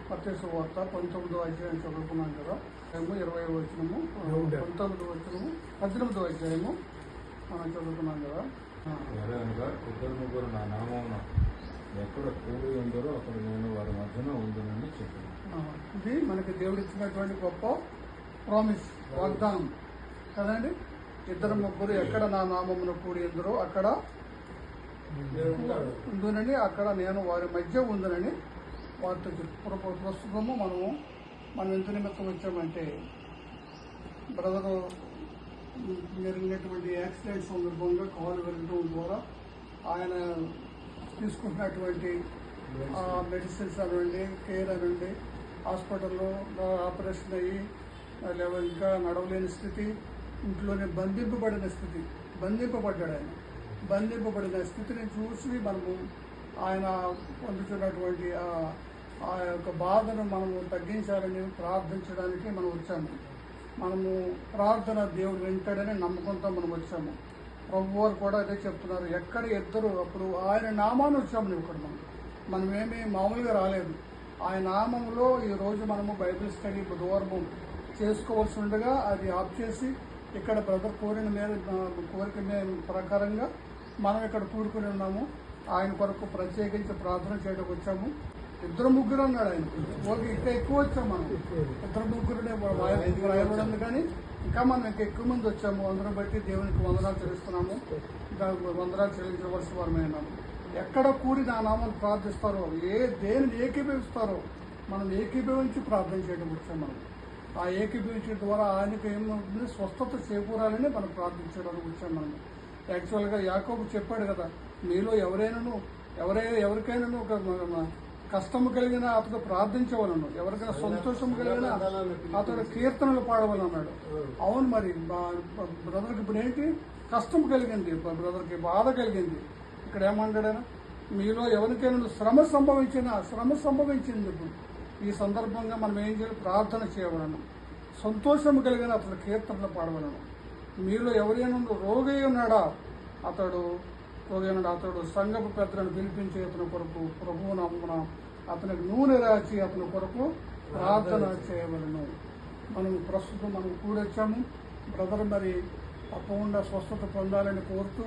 మత్తయి సువార్త 19వ అధ్యాయం చదువుకున్నాం కదా. 20వ వచనము, 19వ వచనము, 18వ అధ్యాయము మనం చదువుకున్నాం కదా. ఎలాగనగా ఇద్దరు ముగ్గురు నా నామమున ఎక్కడ కూడి ఉందరో అక్కడ నేను వారి మధ్యన ఉండునని చెప్పాను. ఇది మనకి దేవుడు ఇచ్చినటువంటి గొప్ప ప్రామిస్, వాగ్దానం కదండి. ఇద్దరు ముగ్గురు ఎక్కడ నా నామమున కూడి ఉందరో అక్కడ ఉండునని, అక్కడ నేను వారి మధ్య ఉండునని వారితో ప్రస్తుతము మనం ఎంత నిమిత్తం వచ్చామంటే, బ్రదరు జరిగినటువంటి యాక్సిడెంట్ సందర్భంగా కాలు వెళ్ళడం ద్వారా ఆయన తీసుకుంటున్నటువంటి మెడిసిన్స్ అనండి, కేర్ అనండి, హాస్పిటల్లో ఆపరేషన్ అయ్యి లేదా ఇంకా నడవలేని స్థితి, ఇంట్లోనే బంధింపబడ్డాడు ఆయన. బంధింపబడిన స్థితిని చూసి మనము ఆయన పొందుతున్నటువంటి ఆ యొక్క బాధను మనము తగ్గించాలని ప్రార్థించడానికి మనం వచ్చాము. మనము ప్రార్థన దేవుడు వింటాడని నమ్మకంతో మనం వచ్చాము. ప్రభు వారు కూడా అదే చెప్తున్నారు, ఎక్కడ ఇద్దరు అప్పుడు ఆయన నామాన్ని వచ్చాము. ఇక్కడ మనమేమీ మామూలుగా రాలేదు. ఆయన నామంలో ఈరోజు మనము బైబిల్ స్టడీ బుధవారము చేసుకోవాల్సి ఉండగా అది ఆఫ్ చేసి ఇక్కడ బ్రదర్ కోరిక ప్రకారంగా మనం ఇక్కడ కూడుకుని ఉన్నాము. ఆయన కొరకు ప్రత్యేకించి ప్రార్థన చేయడానికి వచ్చాము. ఇద్దరు ముగ్గురు అన్నాడు ఆయన. ఓకే, ఇంకా ఎక్కువ వచ్చాము మనం. ఇద్దరు ముగ్గురునే రాయబడింది, కానీ ఇంకా మనం ఇంకా ఎక్కువ మంది వచ్చాము. అందరం బట్టి దేవునికి వందనాలు చెల్లిస్తున్నాము. వందనాలు చెల్లించవలసి వారమైనాము. ఎక్కడ కూడి నా నామాన్ని ప్రార్థిస్తారో, దేనిని ఏకీభవిస్తారో మనం ఏకీభవించి ప్రార్థన చేయడం వచ్చాము. మనం ఆ ఏకీభవించడం ద్వారా ఆయనకు ఏమవుతుంది, స్వస్థత చేకూరాలని మనం ప్రార్థించడానికి వచ్చాము. మనం యాక్చువల్గా యాకోబు చెప్పాడు కదా, మీలో ఎవరికైనా ఒక కష్టము కలిగిన అతడు ప్రార్థించవలను, ఎవరికైనా సంతోషం కలిగిన అతడు కీర్తనలు పాడవలన్నాడు. అవును, మరి బ్రదర్కి ఇప్పుడు ఏంటి, కష్టం కలిగింది, బ్రదర్కి బాధ కలిగింది. ఇక్కడ ఏమంటాడైనా, మీలో ఎవరికైనా శ్రమ సంభవించింది. ఇప్పుడు ఈ సందర్భంగా మనం ఏం చేయాలి, ప్రార్థన చేయవలను, సంతోషం కలిగిన అతడు కీర్తనలు పాడవలను. మీలో ఎవరైనా రోగి ఉన్నాడా, అతడు సంఘపు పెద్దలను పిలిపించి అతని కొరకు ప్రభువు నామమున అతనికి నూనె రాచి అతని కొరకు ప్రార్థన చేయవలను. మనం కూడొచ్చాము. బ్రదర్ మరి తప్పకుండా స్వస్థత పొందాలని కోరుతూ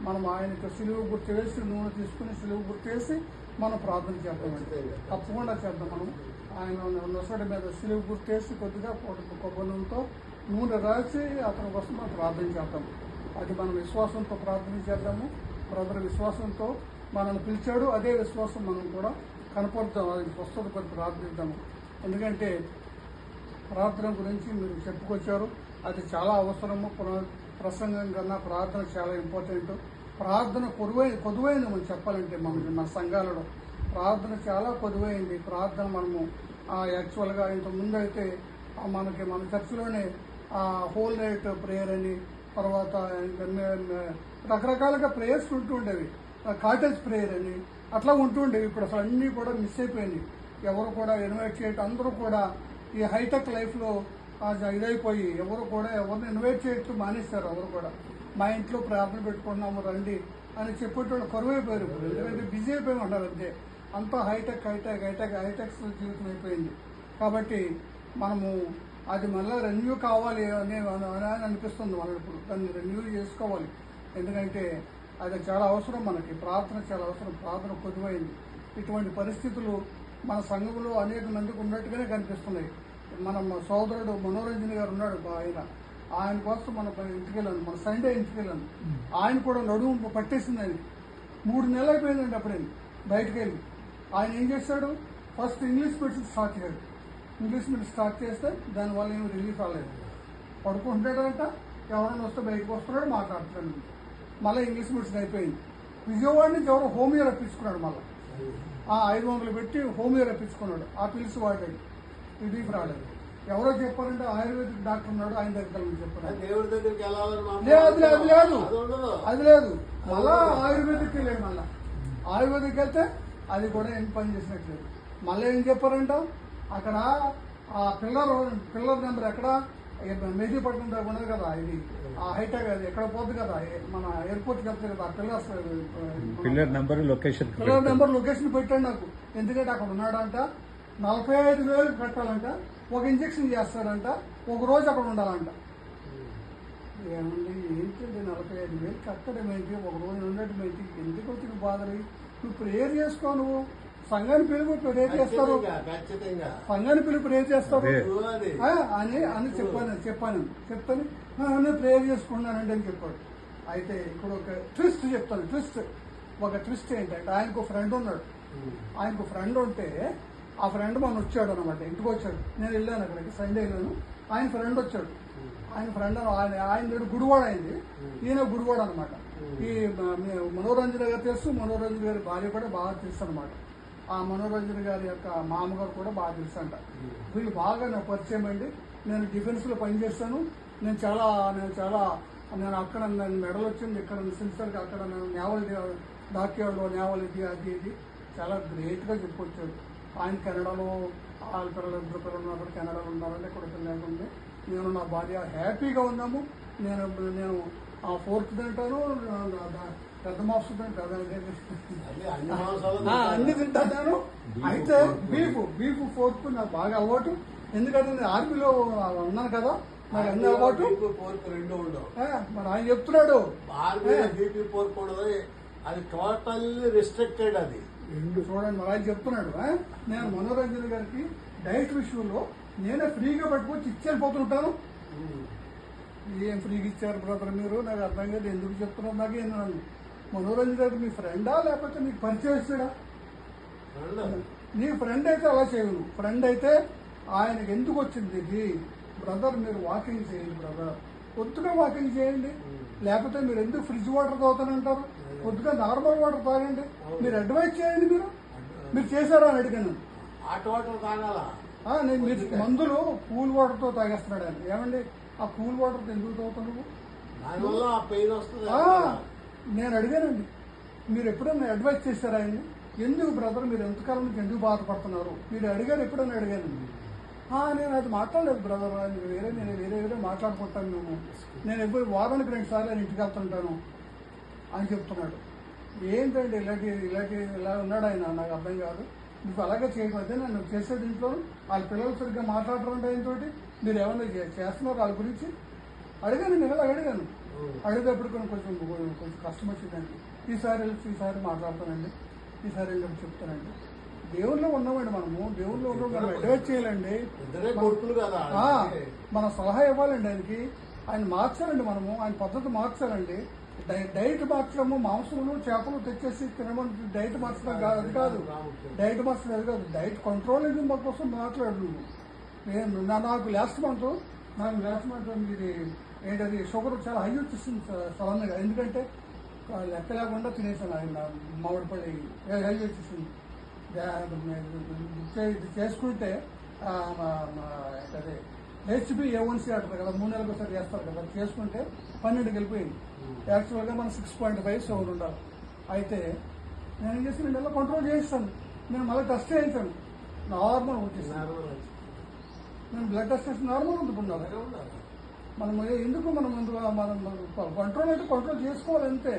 మనం ఆయనకు సిలువ గుర్తు వేసి, నూనె తీసుకుని సిలువ గుర్తు వేసి మనం ప్రార్థన చేద్దామంటే తప్పకుండా చేద్దాం. మనం ఆయన నొసటి మీద సిలువ గుర్తు వేసి కొద్దిగా కొబ్బరి నూనెతో నూనె రాసి అతని కోసం మనం ప్రార్థన చేద్దాం. అది మనం విశ్వాసంతో ప్రార్థన చేద్దాము. బ్రదర్ విశ్వాసంతో మనల్ని పిలిచాడు, అదే విశ్వాసం మనం కూడా కనపడతాం. అది స్వస్థత కొద్ది ప్రార్థిద్దాము. ఎందుకంటే ప్రార్థన గురించి మీరు చెప్పుకొచ్చారు, అది చాలా అవసరము. ప్రసంగం కన్నా ప్రార్థన చాలా ఇంపార్టెంట్. ప్రార్థన కొదువైంది మనం చెప్పాలంటే. మన సంఘాలలో ప్రార్థన చాలా కొదువైంది. ప్రార్థన మనము యాక్చువల్గా ఇంతకుముందు అయితే మన చర్చిలోనే హోల్ నైట్ ప్రేయర్ అని, తర్వాత రకరకాలుగా ప్రేయర్స్ ఉంటుండేవి, కాటేజ్ ప్రేయర్ అని అట్లా ఉంటుండేవి. ఇప్పుడు అసలు అన్నీ కూడా మిస్ అయిపోయినాయి. ఎవరు కూడా ఇన్వైట్ చేయటం, అందరూ కూడా ఈ హైటెక్ లైఫ్లో ఇదైపోయి ఎవరిని ఇన్వైట్ చేయటం మానేస్తారు. ఎవరు కూడా మా ఇంట్లో ప్రార్థన పెట్టుకున్నాము రండి అని చెప్పేటోళ్ళు కరువైపోయారు. ఎందుకంటే బిజీ అయిపోయి ఉంటారు అంతే. అంతా హైటెక్స్ జీవితం అయిపోయింది. కాబట్టి మనము అది మళ్ళీ రెన్యూ కావాలి అని అనిపిస్తుంది. మనం ఇప్పుడు దాన్ని రెన్యూ చేసుకోవాలి. ఎందుకంటే అది చాలా అవసరం. మనకి ప్రార్థన చాలా అవసరం. ప్రార్థన కొద్దివైంది. ఇటువంటి పరిస్థితులు మన సంఘంలో అనేక మందికి ఉన్నట్టుగానే కనిపిస్తున్నాయి. మన సోదరుడు మనోరంజన్ గారు ఉన్నాడు, ఆయన కోసం మన ఇంటికి వెళ్ళాను, మన సండే ఇంటికి వెళ్ళాను. ఆయన కూడా నడుము పట్టేసింది. ఆయన 3 నెలలు అయిపోయిందండి అప్పుడే బయటకు వెళ్ళి. ఆయన ఏం చేశాడు, ఫస్ట్ ఇంగ్లీష్ మెడిసిన్ స్టార్ట్ చేశాడు. ఇంగ్లీష్ మెడిసిన్ స్టార్ట్ చేస్తే దానివల్ల ఏమి రిలీఫ్ అవ్వలేదు. పడుకుంటున్నాడంట, ఎవరైనా వస్తే బయటకు వస్తున్నాడు, మాట్లాడుతున్నాడు. మళ్ళీ ఇంగ్లీష్ మెడిసిన్ అయిపోయింది. విజయవాడ నుంచి ఎవరో హోమియో రప్పించుకున్నాడు. మళ్ళీ 500 పెట్టి హోమియో రప్పించుకున్నాడు. ఆ పిలిచి వాడాడు, రిలీఫ్ రాలేదు. ఎవరో చెప్పారంటే ఆయుర్వేదిక్ డాక్టర్ ఉన్నాడు, ఆయన దగ్గర చెప్పారు. అది లేదు. మళ్ళా ఆయుర్వేదిక్ వెళ్ళాడు. మళ్ళీ ఆయుర్వేదిక్ వెళ్తే అది కూడా ఏం పని చేసినట్లేదు. మళ్ళీ ఏం చెప్పారంట, అక్కడ ఆ పిల్లర్ నెంబర్ ఎక్కడ మెహదీపట్నం దగ్గర ఉన్నది కదా, ఇది హైటెక్, అది ఎక్కడ పోద్ది కదా, మన ఎయిర్పోర్ట్కి వెళ్తుంది కదా. పిల్లర్ నెంబర్ లొకేషన్ పెట్టాడు నాకు. ఎందుకంటే అక్కడ ఉన్నాడంట, 45,000 కట్టాలంట, ఒక ఇంజక్షన్ చేస్తాడంట, ఒక రోజు అక్కడ ఉండాలంట. ఏమండి ఏంటండి 45,000 కట్టడం ఏంటి, ఒక రోజు ఉండటం ఏంటి, ఎందుకు వచ్చిన బాధలు? నువ్వు ప్రేయర్ చేసుకో, నువ్వు సంఘాన్ని పిలుపు ప్రేయర్ చేస్తారు, సంఘాన్ని పిలుపు ప్రేయర్ చేస్తారు అని చెప్పాను చెప్తాను ప్రేయర్ చేసుకున్నానండి అని చెప్పాడు. అయితే ఇక్కడ ఒక ట్విస్ట్ చెప్తాను. ఒక ట్విస్ట్ ఏంటంటే ఆయనకు ఫ్రెండ్ ఉన్నాడు. ఆయనకు ఫ్రెండ్ ఉంటే ఆ ఫ్రెండ్ మన వచ్చాడు అనమాట, ఇంటికి వచ్చాడు. నేను వెళ్ళాను అక్కడికి, సండే వెళ్ళాను. ఆయన ఫ్రెండ్ వచ్చాడు. ఆయన ఫ్రెండ్ ఆయన పేరు గుడివాడ అయింది, ఈయన గుడివాడ అనమాట. ఈ మనోరంజన్ గారు తెలుసు, మనోరంజన్ గారి భార్య కూడా బాగా తెలుసు అనమాట. ఆ మనోరంజన్ గారి యొక్క మామగారు కూడా బాగా తెలుసు అంట. వీళ్ళు బాగా నాకు పరిచయం అండి. నేను డిఫెన్స్లో పనిచేస్తాను. నేను అక్కడ నేను మెడల్ వచ్చింది, ఇక్కడ సిన్సియర్గా అక్కడ నేను నేవల్ డాక్యార్డ్లో నేవల్ అది ఇది చాలా గ్రేట్గా చెప్పుకొచ్చాడు. ఆయన కెనడాలో వాళ్ళ పిల్లలు 2 పిల్లలు ఉన్నారు, కెనడాలో ఉన్నారంటే కొడుకు లేకుండా నేను నా భార్య హ్యాపీగా ఉన్నాము. నేను ఆ 4th తింటాను, పెద్ద మాంసం తింటాను, అన్ని తింటాను. అయితే బీఫ్ 4th నాకు బాగా అలవాటు. ఎందుకంటే నేను ఆర్మీలో ఉన్నాను కదా, నాకు అన్ని అలవాటు. మరి ఆయన చెప్తున్నాడు అది టోటల్లీ రిస్ట్రిక్టెడ్. అది చూడండి, మరి ఆయన చెప్తున్నాడు. నేను మనోరంజన్ గారికి డైట్ విషయంలో నేనే ఫ్రీగా పట్టుకొచ్చి ఇచ్చేపోతుంటాను. ఏం ఫ్రీగా ఇచ్చారు బ్రదర్ మీరు? నాకు అర్థం కాదు, ఎందుకు చెప్తున్నారు నాకు? నన్ను మనోరంజన్ గారికి మీ ఫ్రెండా లేకపోతే మీకు పరిచయస్తుడా? నీ ఫ్రెండ్ అయితే అలా చేయను. ఫ్రెండ్ అయితే ఆయనకు ఎందుకు వచ్చింది ఇది? బ్రదర్ మీరు వాకింగ్ చేయండి బ్రదర్, కొద్దిగా వాకింగ్ చేయండి. లేకపోతే మీరు ఎందుకు ఫ్రిడ్జ్ వాటర్ తాగుతానంటారు? కొద్దిగా నార్మల్ వాటర్ తాగండి. మీరు అడ్వైజ్ చేయండి. మీరు చేశారా అని అడిగాను. హాట్ వాటర్ తాగాలా? మీరు మందులు కూల్ వాటర్తో తాగేస్తున్నాడు ఆయన. ఏమండి ఆ కూల్ వాటర్తో ఎందుకు తాగుతున్నావు? నేను అడిగానండి, మీరు ఎప్పుడైనా అడ్వైజ్ చేశారా ఆయన్ని? ఎందుకు బ్రదర్ మీరు ఎంతకాలం నుంచి ఎందుకు బాధపడుతున్నారు మీరు అడిగారు? ఎప్పుడైనా అడిగానండి. నేను అది మాట్లాడలేదు బ్రదర్, నేను వేరే మాట్లాడుకుంటాను. నేను ఎప్పుడు వారానికి 2 సార్లు ఆయన ఇంటికి వెళ్తుంటాను అని చెప్తున్నాడు. ఏంటంటే ఇలా ఉన్నాడు ఆయన, నాకు అర్థం కాదు. మీకు అలాగే చేయకపోతే నన్ను చేసే దీంట్లో వాళ్ళ పిల్లలు సరిగ్గా మాట్లాడరంటే ఆయనతోటి మీరు ఏమన్నా చేస్తున్నారు వాళ్ళ గురించి అడిగాను. నేను ఇలా అడిగాను. అడిగేటప్పుడు కొంచెం కష్టం వచ్చిందండి. ఈసారి మాట్లాడతానండి, ఈసారి ఏంటో చెప్తానండి. దేవుళ్ళు ఉన్నామండి, దేవుళ్ళు ఉన్నాం, మనం అడ్వైజ్ చేయాలండి, మన సలహా ఇవ్వాలండి ఆయనకి. ఆయన మార్చాలండి, ఆయన పద్ధతి మార్చాలండి. డైట్ మార్చడము, మాంసములు చేపలు తెచ్చేసి తినమని డైట్ మార్చడం అది కాదు. డైట్ మార్చడం అది కాదు. డైట్ కంట్రోలింగ్ కోసం మాట్లాడు నువ్వు. నాకు లాస్ట్ మంత్ ఇది ఏంటది షుగర్ చాలా హై వచ్చేసింది సడన్గా. ఎందుకంటే లెక్క లేకుండా తినేసాను. ఆయన మామిడిపల్లి హై వచ్చేసింది. ఇది చేసుకుంటే అదే HbA1c అంటారు కదా, 3 నెలలకు ఒకసారి చేస్తారు కదా, చేసుకుంటే 12కి వెళ్ళిపోయింది. యాక్చువల్గా మనం 6.5 షుగర్ ఉండాలి. అయితే నేను ఏం చేసి 2 నెలలు కంట్రోల్ చేస్తాను. నేను మళ్ళీ టెస్ట్ చేయించాను, నార్మల్ వచ్చేసాను. నేను బ్లడ్ టెస్ట్ చేసి నార్మల్ ఉంటున్నాను. మనం ఎందుకు మనం కంట్రోల్ అయితే కంట్రోల్ చేసుకోవాలి అంతే.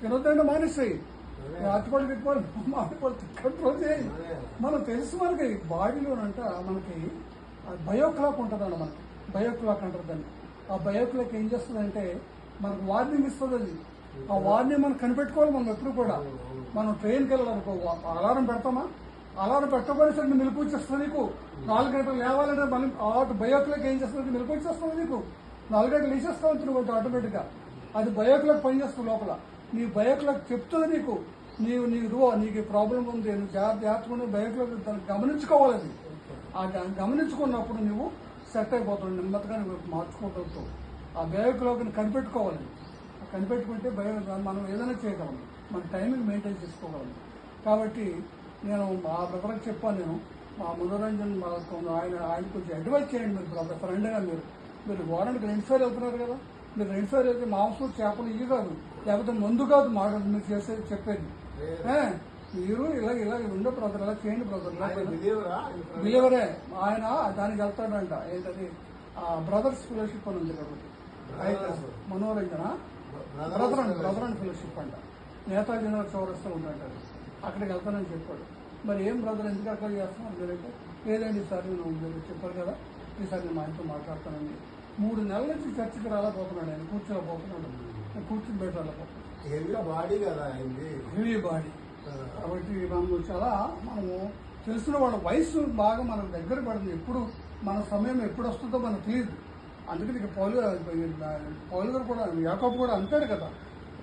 తినొద్దంటే మానేస్తాయి. అటుపడి పెట్టుకోవాలి, కంట్రోల్ చేయాలి. మనం తెలుసు మనకి బాడీలోనంట మనకి బయోక్లాక్ ఉంటుందండి. మనకి బయోక్లాక్ అంటారు దాన్ని. ఆ బయోక్లాక్ ఏం చేస్తుందంటే మనకు వార్నింగ్ ఇస్తుంది. అది ఆ వార్నింగ్ మనం కనిపెట్టుకోవాలి. మనం ఎప్పుడు కూడా మనం ట్రైన్కి వెళ్ళాలనుకో అలారం పెడతామా, అలారం పెట్టకపోయినా సరే మెలకు వచ్చేస్తుంది నీకు. 4 గంటలు లేవాలంటే మళ్ళీ బయోక్లాక్ ఏం చేస్తుంది, మెలకు వచ్చేస్తుంది నీకు. 4 గంటలు వేసేస్తావు నువ్వు ఆటోమేటిక్గా. అది బయోక్లాక్ పనిచేస్తుంది లోపల. నీ బయోక్లాక్ చెప్తుంది నీకు నీకు ప్రాబ్లం ఉంది, నువ్వు జాగ్రత్తగా బయోక్లాక్ దాన్ని గమనించుకోవాలి. అది గమనించుకున్నప్పుడు నువ్వు సెట్ అయిపోతావు, నెమ్మదిగా నువ్వు మార్చుకుంటూ. ఆ బయోక్లాక్ని కనిపెట్టుకోవాలి. కనిపెట్టుకుంటే మనం ఏదైనా చేయగలం, మన టైమింగ్ మెయింటైన్ చేసుకోగలం. కాబట్టి నేను మా బ్రదర్కి చెప్పాను, నేను మా మనోరంజన్ ఆయన కొంచెం అడ్వైజ్ చేయండి మీరు బ్రదర్, ఫ్రెండ్గా. మీరు వారానికి 2 సార్లు వెళ్తున్నారు కదా, మీరు 2 సార్లు వెళ్తే మాంసం చేపలు ఇవి కాదు, లేకపోతే మందు కాదు మీరు చెప్పేది. మీరు ఇలా ఉండే బ్రదర్, ఇలా చేయండి బ్రదర్. బిలీవరే ఆయన దానికి వెళ్తాడంట. ఏంటది బ్రదర్స్ ఫెలోషిప్ అని ఉంది కాబట్టి అయితే మనోరంజన బ్రదర్ అండ్ ఫెలోషిప్ అంట. నేతాజీ నగర్ చౌరస్తా ఉందంటారు. అక్కడికి వెళ్తానని చెప్పాడు. మరి ఏం బ్రదర్ ఎందుకు అక్కడ చేస్తున్నారు మీరైతే? ఏదండి ఈసారి మీరు చెప్పారు కదా ఈసారి నేను మా ఆయనతో మాట్లాడతానని 3 నెలల నుంచి చర్చకి రాలేకపోతున్నాడు, ఆయన కూర్చోలేకపోతున్నాడు, కూర్చుని పెట్టాలేకపోతున్నాడు. హెవీ బాడీ కదా అయింది. హెవీ బాడీ కాబట్టి మనము తెలిసిన వాళ్ళ వయసు బాగా మనకు దగ్గర పడింది. ఎప్పుడు మన సమయం ఎప్పుడు వస్తుందో మనకు తెలియదు. అందుకని ఇక పౌలు గారు కూడా యాకోబు కూడా అంటాడు కదా,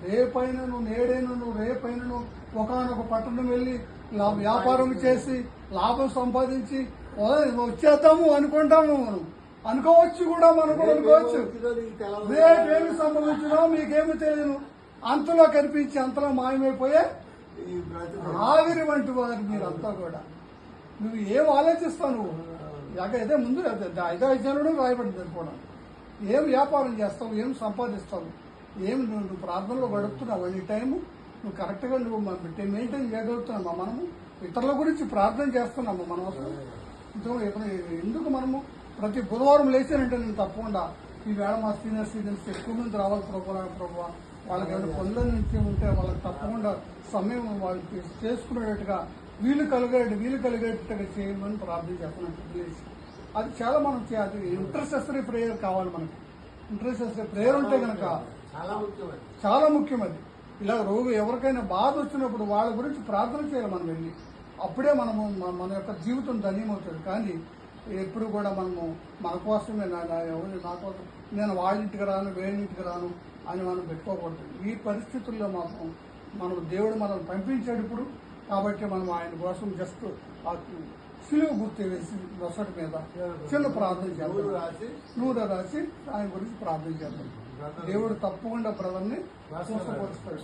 రేపైనను నేడైనను రేపైనను ఒకనొక పట్టణం వెళ్ళి వ్యాపారం చేసి లాభం సంపాదించి వచ్చేద్దాము అనుకుంటాము. మనం అనుకోవచ్చు కూడా, మనం కూడా అనుకోవచ్చు. రేపేమి సంభవించినో మీకేమి తెలియను, అంతలో కనిపించి అంతలో మాయమైపోయే ఆవిరి వంటి వారు మీరంతా కూడా. నువ్వు ఏం ఆలోచిస్తావు? నువ్వు అయితే ముందు 5 అధ్యాయంలో రాయబడింది కూడా. ఏం వ్యాపారం చేస్తావు, ఏం సంపాదిస్తావు, ఏం నువ్వు ప్రార్థనలో గడుపుతున్నావు అన్ని టైము, నువ్వు కరెక్ట్గా నువ్వు మెయింటైన్ చేయగలుగుతున్నామా? మనము ఇతరుల గురించి ప్రార్థన చేస్తున్నాము. మనం అసలు ఎందుకు మనము ప్రతి బుధవారం లేచానంటే నేను తప్పకుండా ఈవేళ మా సీనియర్స్ ఎక్కువ మంది రావాలి ప్రభావ, వాళ్ళకి ఏమైనా పనుల నుంచి ఉంటే వాళ్ళకి తప్పకుండా సమయం వాళ్ళకి చేసుకునేటట్టుగా వీలు కలిగేటట్టుగా చేయమని ప్రార్థన చేస్తున్నట్టు ప్లీజ్. అది చాలా మనం అది ఇంటర్సెసరీ ప్రేయర్ కావాలి మనకి. ఇంటర్సెసరీ ప్రేయర్ ఉంటే కనుక చాలా ముఖ్యం అది. ఇలా ఎవరికైనా బాధ వచ్చినప్పుడు వాళ్ళ గురించి ప్రార్థన చేయాలి మనం వెళ్ళి. అప్పుడే మనము మన యొక్క జీవితం ధన్యమవుతుంది. కానీ ఎప్పుడు కూడా మనము మన కోసమే నా కోసం నేను వాళ్ళ ఇంటికి రాను వేడింటికి రాను అని మనం పెట్టుకోకూడదు. ఈ పరిస్థితుల్లో మనం దేవుడు మనం పంపించాడు ఇప్పుడు. కాబట్టి మనం ఆయన కోసం జస్ట్ సిలువ గుర్తు వేసి నొసటి మీద చిన్న ప్రార్థన చేద్దాం, నూనె రాసి ఆయన గురించి ప్రార్థన చేద్దాం. దేవుడు తప్పకుండా బ్రదర్ని స్వస్థపరుస్తాడు.